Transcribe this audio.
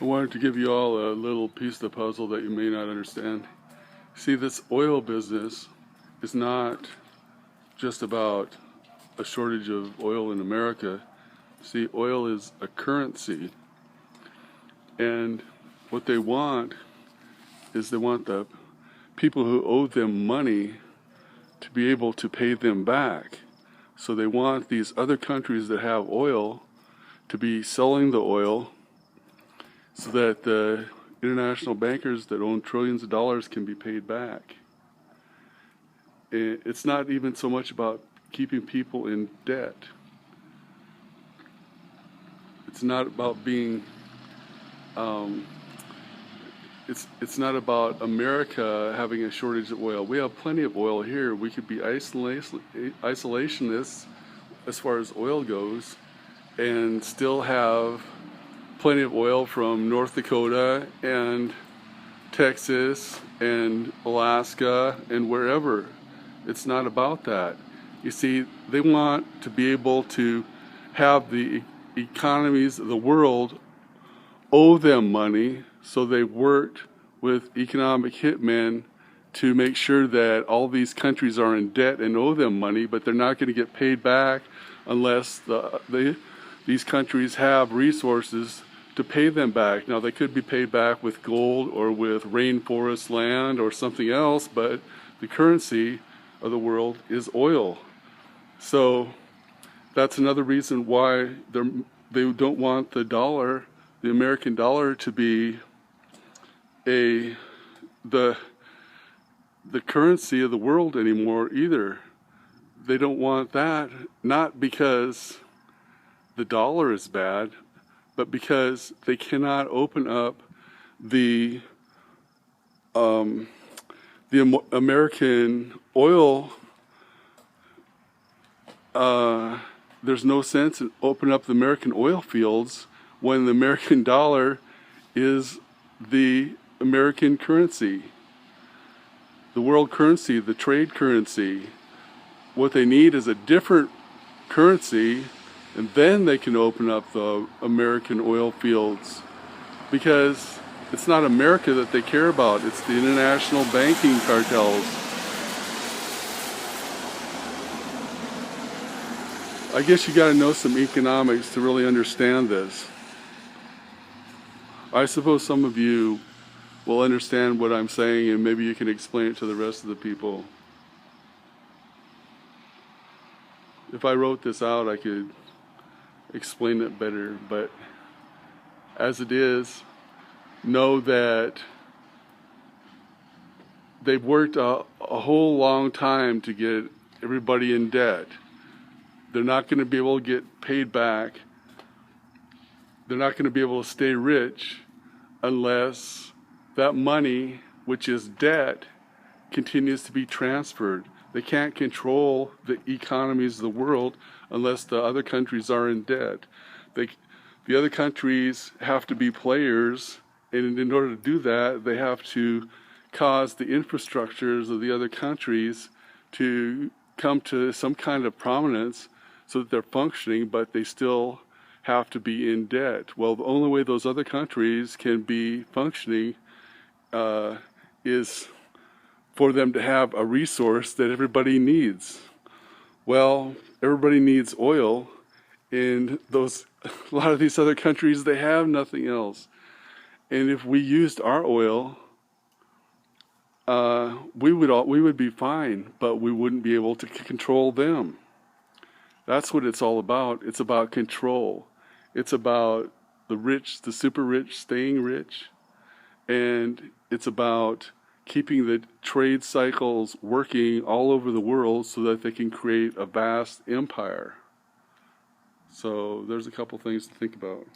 I wanted to give you all a little piece of the puzzle that you may not understand. See, this oil business is not just about a shortage of oil in America. See, oil is a currency, and what they want is they want the people who owe them money to be able to pay them back. So they want these other countries that have oil to be selling the oil so that the international bankers that own trillions of dollars can be paid back. It's not even so much about keeping people in debt. It's not about being it's not about America having a shortage of oil. We have plenty of oil here. We could be isolationists as far as oil goes and still have plenty of oil from North Dakota and Texas and Alaska and wherever. It's not about that. You see, they want to be able to have the economies of the world owe them money, so they worked with economic hitmen to make sure that all these countries are in debt and owe them money, but they're not going to get paid back unless these countries have resources to pay them back. Now, they could be paid back with gold or with rainforest land or something else, but the currency of the world is oil. So that's another reason why they don't want the dollar, the American dollar, to be the currency of the world anymore either. They don't want that, not because the dollar is bad, but because they cannot open up the American oil. There's no sense in opening up the American oil fields when the American dollar is the American currency, the world currency, the trade currency. What they need is a different currency, and then they can open up the American oil fields, because it's not America that they care about, it's the international banking cartels. I guess you got to know some economics to really understand this. I suppose some of you will understand what I'm saying, and maybe you can explain it to the rest of the people. If I wrote this out, I could explain it better, but as it is, know that they've worked a whole long time to get everybody in debt. They're not going to be able to get paid back. They're not going to be able to stay rich unless that money, which is debt, continues to be transferred. They can't control the economies of the world unless the other countries are in debt. The other countries have to be players, and in order to do that, they have to cause the infrastructures of the other countries to come to some kind of prominence so that they're functioning, but they still have to be in debt. Well, the only way those other countries can be functioning is for them to have a resource that everybody needs. Well, everybody needs oil, and a lot of these other countries, they have nothing else. And if we used our oil, we would be fine, but we wouldn't be able to control them. That's what it's all about. It's about control. It's about the rich, the super rich, staying rich, and it's about keeping the trade cycles working all over the world so that they can create a vast empire. So there's a couple things to think about.